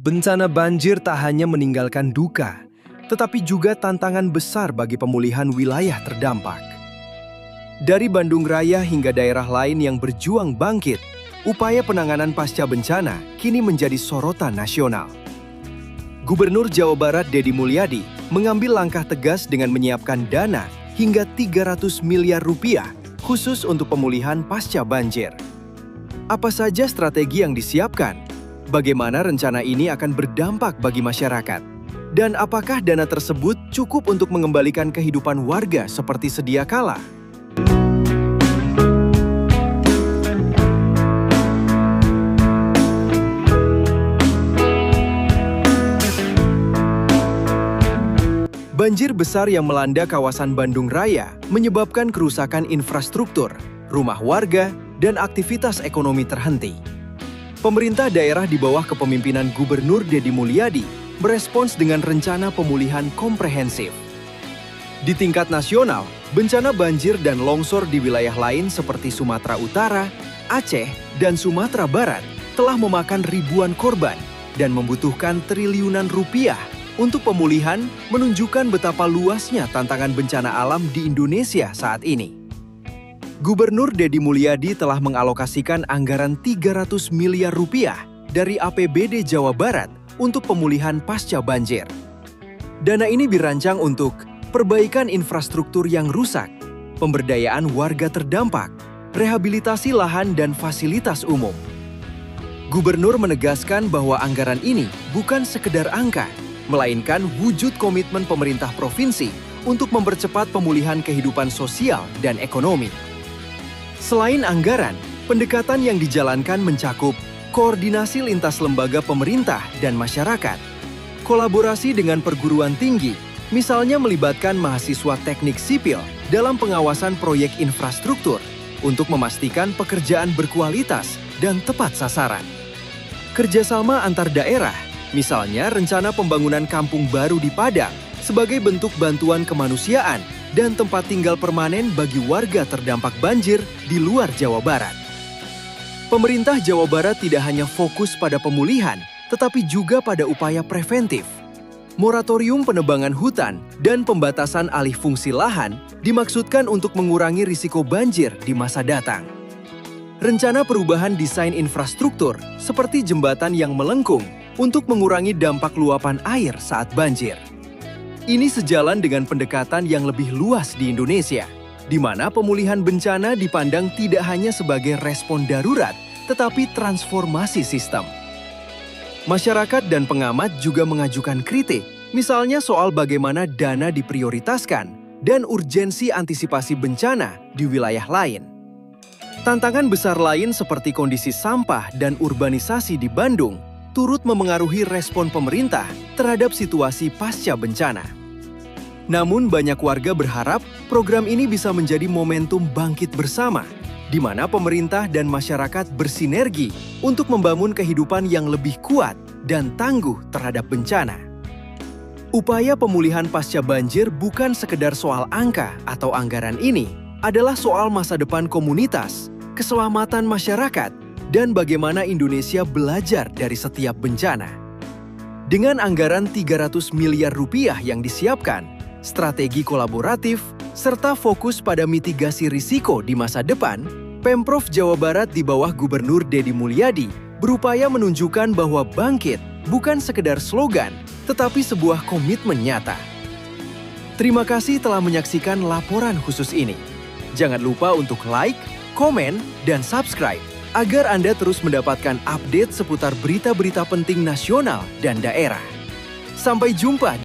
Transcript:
Bencana banjir tak hanya meninggalkan duka, tetapi juga tantangan besar bagi pemulihan wilayah terdampak. Dari Bandung Raya hingga daerah lain yang berjuang bangkit, upaya penanganan pasca bencana kini menjadi sorotan nasional. Gubernur Jawa Barat Deddy Mulyadi mengambil langkah tegas dengan menyiapkan dana hingga 300 miliar rupiah khusus untuk pemulihan pasca banjir. Apa saja strategi yang disiapkan? Bagaimana rencana ini akan berdampak bagi masyarakat? Dan apakah dana tersebut cukup untuk mengembalikan kehidupan warga seperti sedia kala? Banjir besar yang melanda kawasan Bandung Raya menyebabkan kerusakan infrastruktur, rumah warga, dan aktivitas ekonomi terhenti. Pemerintah daerah di bawah kepemimpinan Gubernur Deddy Mulyadi berespons dengan rencana pemulihan komprehensif. Di tingkat nasional, bencana banjir dan longsor di wilayah lain seperti Sumatera Utara, Aceh, dan Sumatera Barat telah memakan ribuan korban dan membutuhkan triliunan rupiah untuk pemulihan, menunjukkan betapa luasnya tantangan bencana alam di Indonesia saat ini. Gubernur Deddy Mulyadi telah mengalokasikan anggaran 300 miliar rupiah dari APBD Jawa Barat untuk pemulihan pasca banjir. Dana ini dirancang untuk perbaikan infrastruktur yang rusak, pemberdayaan warga terdampak, rehabilitasi lahan dan fasilitas umum. Gubernur menegaskan bahwa anggaran ini bukan sekedar angka, melainkan wujud komitmen pemerintah provinsi untuk mempercepat pemulihan kehidupan sosial dan ekonomi. Selain anggaran, pendekatan yang dijalankan mencakup koordinasi lintas lembaga pemerintah dan masyarakat, kolaborasi dengan perguruan tinggi, misalnya melibatkan mahasiswa teknik sipil dalam pengawasan proyek infrastruktur untuk memastikan pekerjaan berkualitas dan tepat sasaran. Kerjasama antar daerah, misalnya rencana pembangunan kampung baru di Padang sebagai bentuk bantuan kemanusiaan dan tempat tinggal permanen bagi warga terdampak banjir di luar Jawa Barat. Pemerintah Jawa Barat tidak hanya fokus pada pemulihan, tetapi juga pada upaya preventif. Moratorium penebangan hutan dan pembatasan alih fungsi lahan dimaksudkan untuk mengurangi risiko banjir di masa datang. Rencana perubahan desain infrastruktur seperti jembatan yang melengkung untuk mengurangi dampak luapan air saat banjir. Ini sejalan dengan pendekatan yang lebih luas di Indonesia, di mana pemulihan bencana dipandang tidak hanya sebagai respon darurat, tetapi transformasi sistem. Masyarakat dan pengamat juga mengajukan kritik, misalnya soal bagaimana dana diprioritaskan dan urgensi antisipasi bencana di wilayah lain. Tantangan besar lain seperti kondisi sampah dan urbanisasi di Bandung turut memengaruhi respon pemerintah terhadap situasi pasca bencana. Namun banyak warga berharap program ini bisa menjadi momentum bangkit bersama, di mana pemerintah dan masyarakat bersinergi untuk membangun kehidupan yang lebih kuat dan tangguh terhadap bencana. Upaya pemulihan pasca banjir bukan sekedar soal angka atau anggaran ini, adalah soal masa depan komunitas, keselamatan masyarakat, dan bagaimana Indonesia belajar dari setiap bencana. Dengan anggaran 300 miliar rupiah yang disiapkan, strategi kolaboratif, serta fokus pada mitigasi risiko di masa depan, Pemprov Jawa Barat di bawah Gubernur Deddy Mulyadi berupaya menunjukkan bahwa bangkit bukan sekedar slogan, tetapi sebuah komitmen nyata. Terima kasih telah menyaksikan laporan khusus ini. Jangan lupa untuk like, komen, dan subscribe agar Anda terus mendapatkan update seputar berita-berita penting nasional dan daerah. Sampai jumpa!